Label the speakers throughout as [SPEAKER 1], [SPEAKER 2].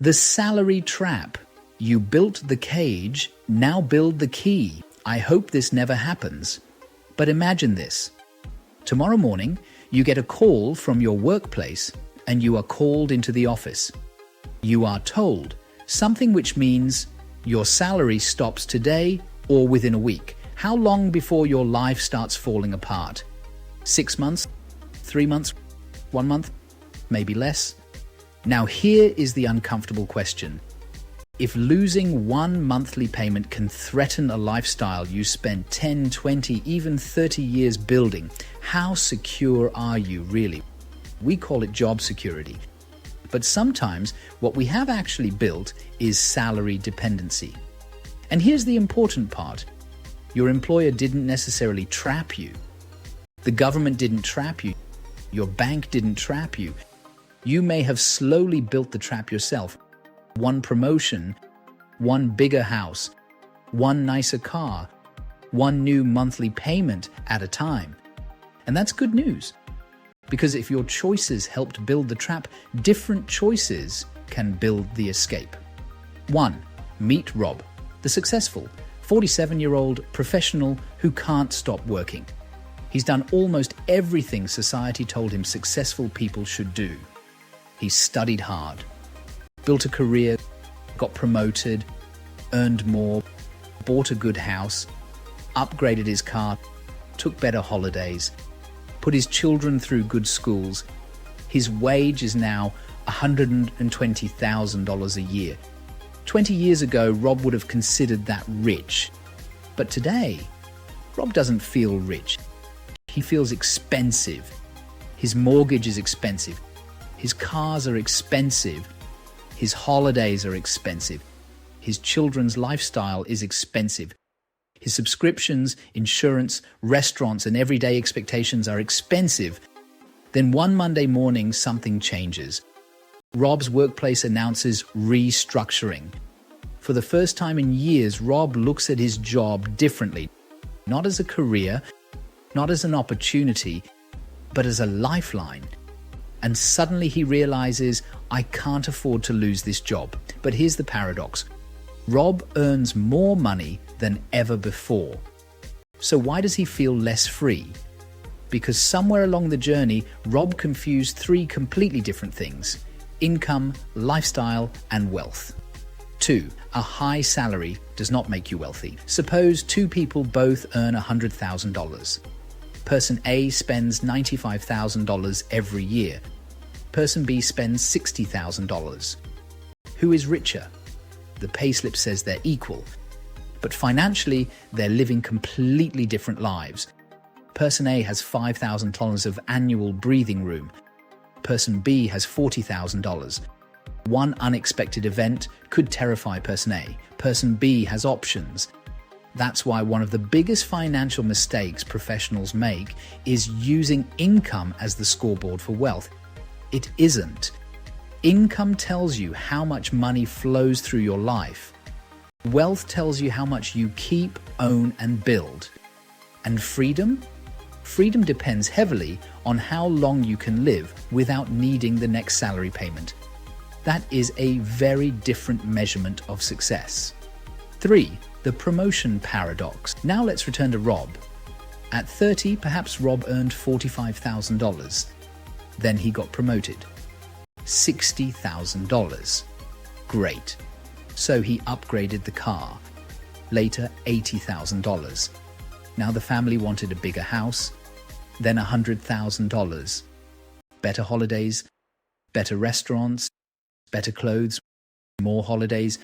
[SPEAKER 1] The salary trap. You built the cage, now build the key. I hope this never happens. But imagine this. Tomorrow morning, you get a call from your workplace and you are called into the office. You are told something which means your salary stops today or within a week. How long before your life starts falling apart? 6 months? 3 months? 1 month? Maybe less? Now here is the uncomfortable question. If losing one monthly payment can threaten a lifestyle you spent 10, 20, even 30 years building, how secure are you really? We call it job security. But sometimes what we have actually built is salary dependency. And here's the important part. Your employer didn't necessarily trap you. The government didn't trap you. Your bank didn't trap you. You may have slowly built the trap yourself. One promotion, one bigger house, one nicer car, one new monthly payment at a time. And that's good news. Because if your choices helped build the trap, different choices can build the escape. 1. Meet Rob, the successful 47-year-old professional who can't stop working. He's done almost everything society told him successful people should do. He studied hard, built a career, got promoted, earned more, bought a good house, upgraded his car, took better holidays, put his children through good schools. His wage is now $120,000 a year. 20 years ago, Rob would have considered that rich. But today, Rob doesn't feel rich. He feels expensive. His mortgage is expensive. His cars are expensive. His holidays are expensive. His children's lifestyle is expensive. His subscriptions, insurance, restaurants, and everyday expectations are expensive. Then one Monday morning, something changes. Rob's workplace announces restructuring. For the first time in years, Rob looks at his job differently. Not as a career, not as an opportunity, but as a lifeline. And suddenly he realizes, I can't afford to lose this job. But here's the paradox. Rob earns more money than ever before. So why does he feel less free? Because somewhere along the journey, Rob confused three completely different things: income, lifestyle, and wealth. 2. A high salary does not make you wealthy. Suppose two people both earn $100,000. Person A spends $95,000 every year. Person B spends $60,000. Who is richer? The payslip says they're equal, but financially, they're living completely different lives. Person A has $5,000 of annual breathing room. Person B has $40,000. One unexpected event could terrify Person A. Person B has options. That's why one of the biggest financial mistakes professionals make is using income as the scoreboard for wealth. It isn't. Income tells you how much money flows through your life. Wealth tells you how much you keep, own, and build. And freedom? Freedom depends heavily on how long you can live without needing the next salary payment. That is a very different measurement of success. 3. The promotion paradox. Now let's return to Rob. At 30, perhaps Rob earned $45,000. Then he got promoted. $60,000. Great. So he upgraded the car. Later, $80,000. Now the family wanted a bigger house. Then $100,000. Better holidays, better restaurants, better clothes, more holidays,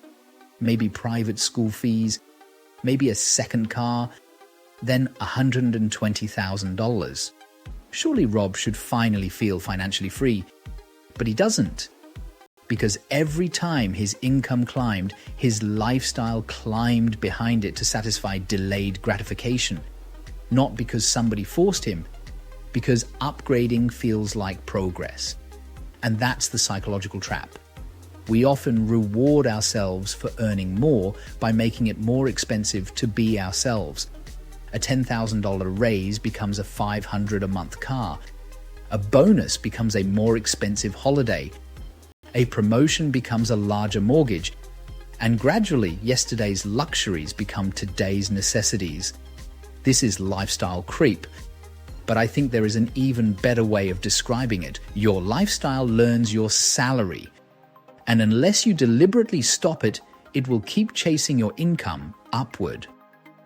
[SPEAKER 1] maybe private school fees, maybe a second car, then $120,000. Surely Rob should finally feel financially free, but he doesn't. Because every time his income climbed, his lifestyle climbed behind it to satisfy delayed gratification. Not because somebody forced him, because upgrading feels like progress. And that's the psychological trap. We often reward ourselves for earning more by making it more expensive to be ourselves. A $10,000 raise becomes a $500 a month car. A bonus becomes a more expensive holiday. A promotion becomes a larger mortgage, and gradually yesterday's luxuries become today's necessities. This is lifestyle creep, but I think there is an even better way of describing it. Your lifestyle learns your salary, and unless you deliberately stop it, it will keep chasing your income upward.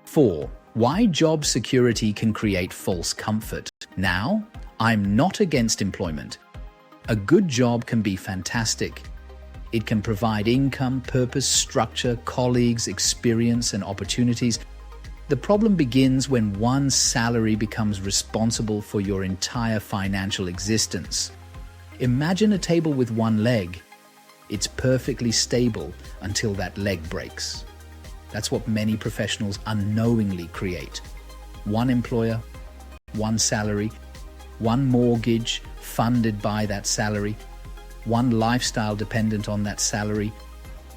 [SPEAKER 1] 4. Why job security can create false comfort. Now, I'm not against employment. A good job can be fantastic. It can provide income, purpose, structure, colleagues, experience, and opportunities. The problem begins when one salary becomes responsible for your entire financial existence. Imagine a table with one leg. It's perfectly stable until that leg breaks. That's what many professionals unknowingly create. One employer, one salary, one mortgage funded by that salary, one lifestyle dependent on that salary,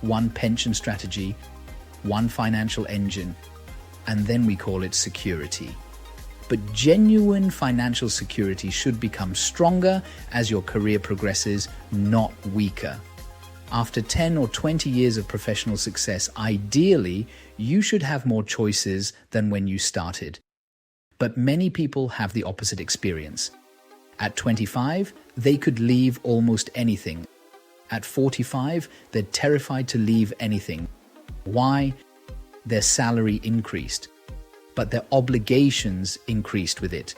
[SPEAKER 1] one pension strategy, one financial engine, and then we call it security. But genuine financial security should become stronger as your career progresses, not weaker. After 10 or 20 years of professional success, ideally, you should have more choices than when you started. But many people have the opposite experience. At 25, they could leave almost anything. At 45, they're terrified to leave anything. Why? Their salary increased, but their obligations increased with it.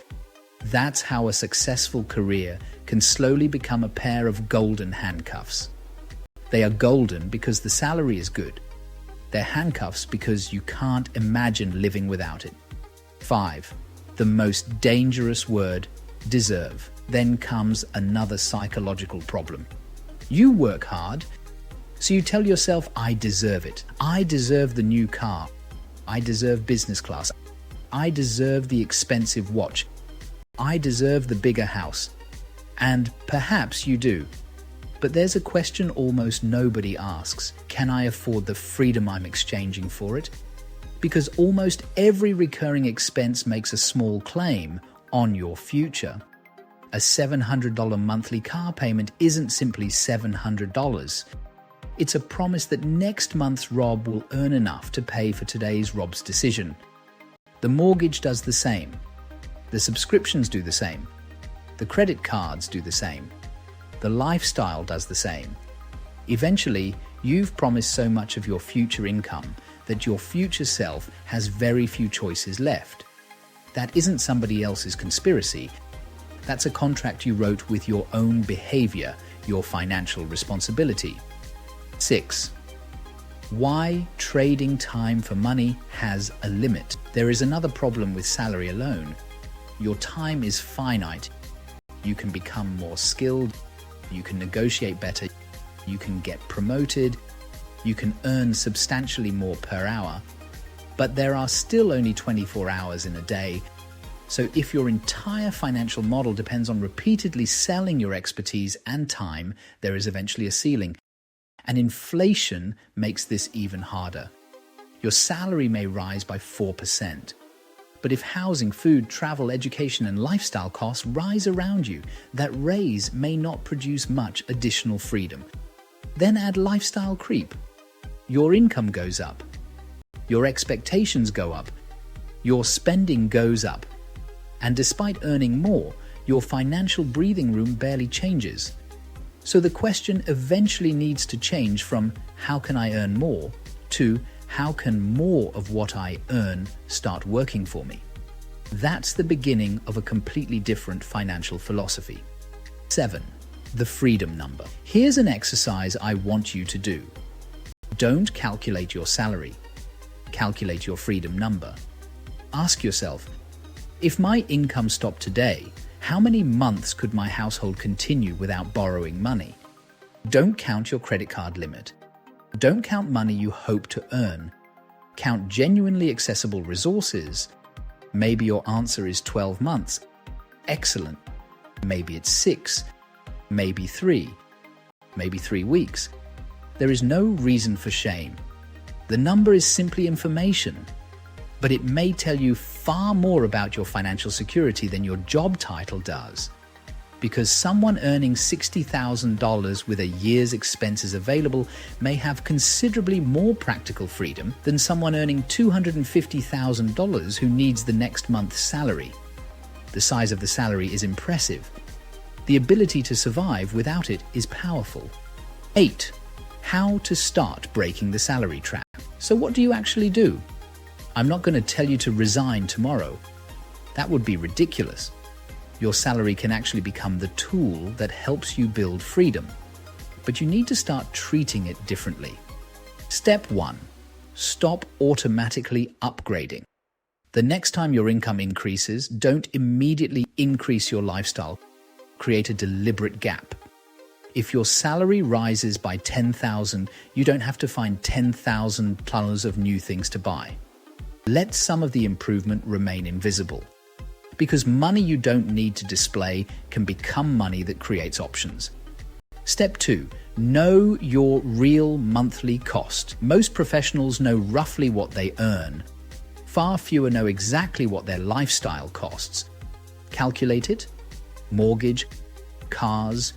[SPEAKER 1] That's how a successful career can slowly become a pair of golden handcuffs. They are golden because the salary is good. They're handcuffs because you can't imagine living without it. 5. The most dangerous word, deserve. Then comes another psychological problem. You work hard, so you tell yourself, I deserve it. I deserve the new car. I deserve business class. I deserve the expensive watch. I deserve the bigger house. And perhaps you do. But there's a question almost nobody asks. Can I afford the freedom I'm exchanging for it? Because almost every recurring expense makes a small claim on your future. A $700 monthly car payment isn't simply $700. It's a promise that next month's Rob will earn enough to pay for today's Rob's decision. The mortgage does the same. The subscriptions do the same. The credit cards do the same. The lifestyle does the same. Eventually, you've promised so much of your future income that your future self has very few choices left. That isn't somebody else's conspiracy. That's a contract you wrote with your own behavior, your financial responsibility. 6. Why trading time for money has a limit. There is another problem with salary alone. Your time is finite. You can become more skilled. You can negotiate better. You can get promoted. You can earn substantially more per hour. But there are still only 24 hours in a day. So if your entire financial model depends on repeatedly selling your expertise and time, there is eventually a ceiling. And inflation makes this even harder. Your salary may rise by 4%. But if housing, food, travel, education, and lifestyle costs rise around you, that raise may not produce much additional freedom. Then add lifestyle creep. Your income goes up. Your expectations go up. Your spending goes up. And despite earning more, your financial breathing room barely changes. So the question eventually needs to change from how can I earn more to how can more of what I earn start working for me? That's the beginning of a completely different financial philosophy. 7. The freedom number. Here's an exercise I want you to do. Don't calculate your salary. Calculate your freedom number. Ask yourself, if my income stopped today, how many months could my household continue without borrowing money? Don't count your credit card limit. Don't count money you hope to earn. Count genuinely accessible resources. Maybe your answer is 12 months. Excellent. Maybe it's 6. Maybe 3. Maybe 3 weeks. There is no reason for shame. The number is simply information, but it may tell you far more about your financial security than your job title does. because someone earning $60,000 with a year's expenses available may have considerably more practical freedom than someone earning $250,000 who needs the next month's salary. The size of the salary is impressive. The ability to survive without it is powerful. 8. How to start breaking the salary trap. So what do you actually do? I'm not going to tell you to resign tomorrow. That would be ridiculous. Your salary can actually become the tool that helps you build freedom. But you need to start treating it differently. Step 1. Stop automatically upgrading. The next time your income increases, don't immediately increase your lifestyle. Create a deliberate gap. If your salary rises by $10,000, you don't have to find $10,000 of new things to buy. Let some of the improvement remain invisible. Because money you don't need to display can become money that creates options. Step 2. Know your real monthly cost. Most professionals know roughly what they earn. Far fewer know exactly what their lifestyle costs. Calculate it. Mortgage, cars,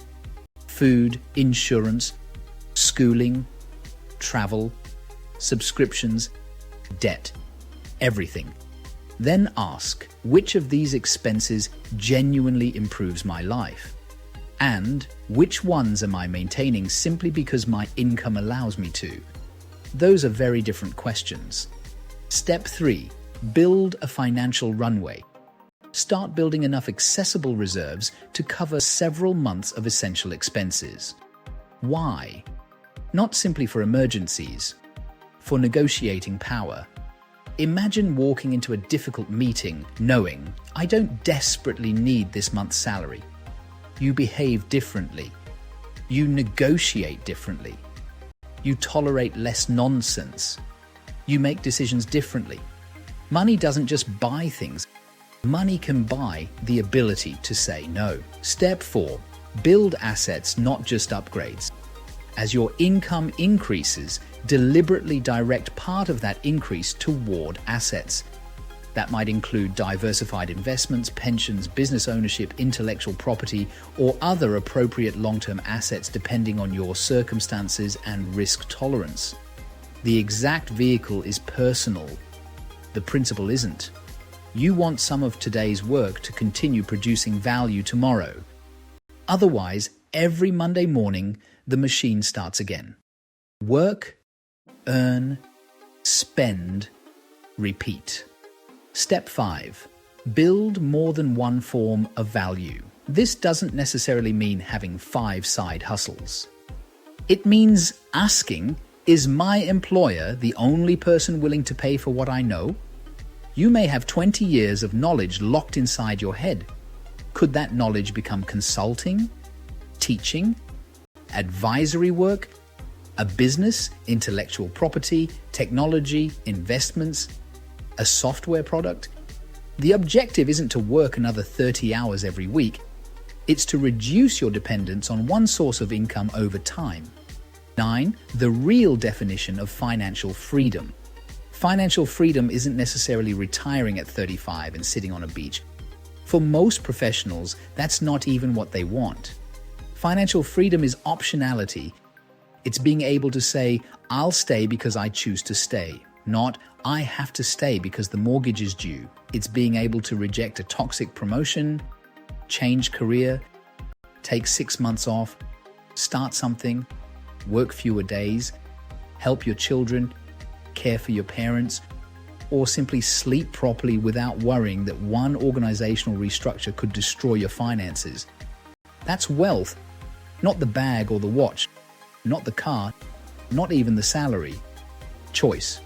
[SPEAKER 1] food, insurance, schooling, travel, subscriptions, debt, everything. Then ask, which of these expenses genuinely improves my life? And which ones am I maintaining simply because my income allows me to? Those are very different questions. Step 3. Build a financial runway. Start building enough accessible reserves to cover several months of essential expenses. Why? Not simply for emergencies, for negotiating power. Imagine walking into a difficult meeting knowing, I don't desperately need this month's salary. You behave differently. You negotiate differently. You tolerate less nonsense. You make decisions differently. Money doesn't just buy things. Money can buy the ability to say no. Step 4. Build assets, not just upgrades. As your income increases, deliberately direct part of that increase toward assets. That might include diversified investments, pensions, business ownership, intellectual property, or other appropriate long-term assets depending on your circumstances and risk tolerance. The exact vehicle is personal. The principle isn't. You want some of today's work to continue producing value tomorrow. Otherwise, every Monday morning, the machine starts again. Work, earn, spend, repeat. Step 5. Build more than one form of value. This doesn't necessarily mean having 5 side hustles. It means asking, is my employer the only person willing to pay for what I know? You may have 20 years of knowledge locked inside your head. Could that knowledge become consulting, teaching, advisory work, a business, intellectual property, technology, investments, a software product? The objective isn't to work another 30 hours every week. It's to reduce your dependence on one source of income over time. 9. The real definition of financial freedom. Financial freedom isn't necessarily retiring at 35 and sitting on a beach. For most professionals, that's not even what they want. Financial freedom is optionality. It's being able to say, I'll stay because I choose to stay, not I have to stay because the mortgage is due. It's being able to reject a toxic promotion, change career, take 6 months off, start something, work fewer days, help your children, care for your parents, or simply sleep properly without worrying that one organizational restructure could destroy your finances. That's wealth, not the bag or the watch, not the car, not even the salary. Choice.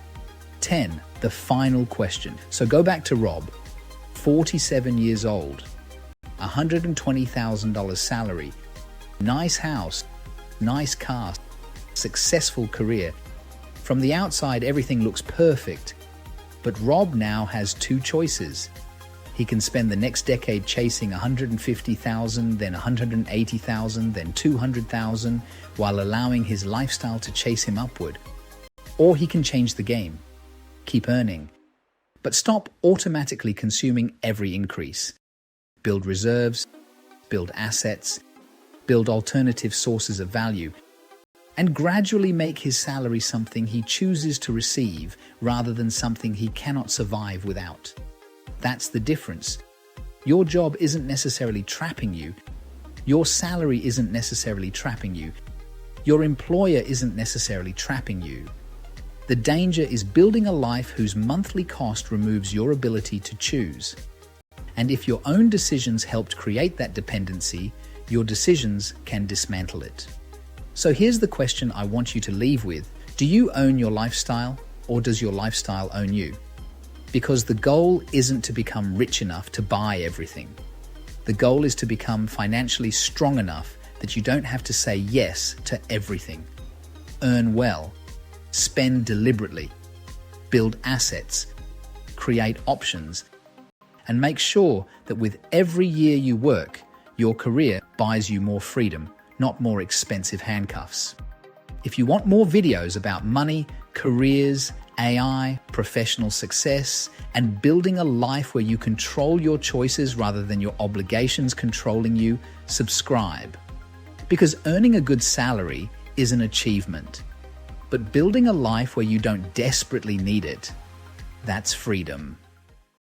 [SPEAKER 1] 10. The final question. So go back to Rob, 47 years old, $120,000 salary, nice house, nice car, successful career. From the outside, everything looks perfect. But Rob now has 2 choices. He can spend the next decade chasing $150,000, then $180,000, then $200,000, while allowing his lifestyle to chase him upward. Or he can change the game. Keep earning. But stop automatically consuming every increase. Build reserves, build assets, build alternative sources of value, and gradually make his salary something he chooses to receive rather than something he cannot survive without. That's the difference. Your job isn't necessarily trapping you. Your salary isn't necessarily trapping you. Your employer isn't necessarily trapping you. The danger is building a life whose monthly cost removes your ability to choose. And if your own decisions helped create that dependency, your decisions can dismantle it. So here's the question I want you to leave with. Do you own your lifestyle, or does your lifestyle own you? Because the goal isn't to become rich enough to buy everything. The goal is to become financially strong enough that you don't have to say yes to everything. Earn well, spend deliberately, build assets, create options, and make sure that with every year you work, your career buys you more freedom, not more expensive handcuffs. If you want more videos about money, careers, AI, professional success, and building a life where you control your choices rather than your obligations controlling you, subscribe. Because earning a good salary is an achievement, but building a life where you don't desperately need it, that's freedom.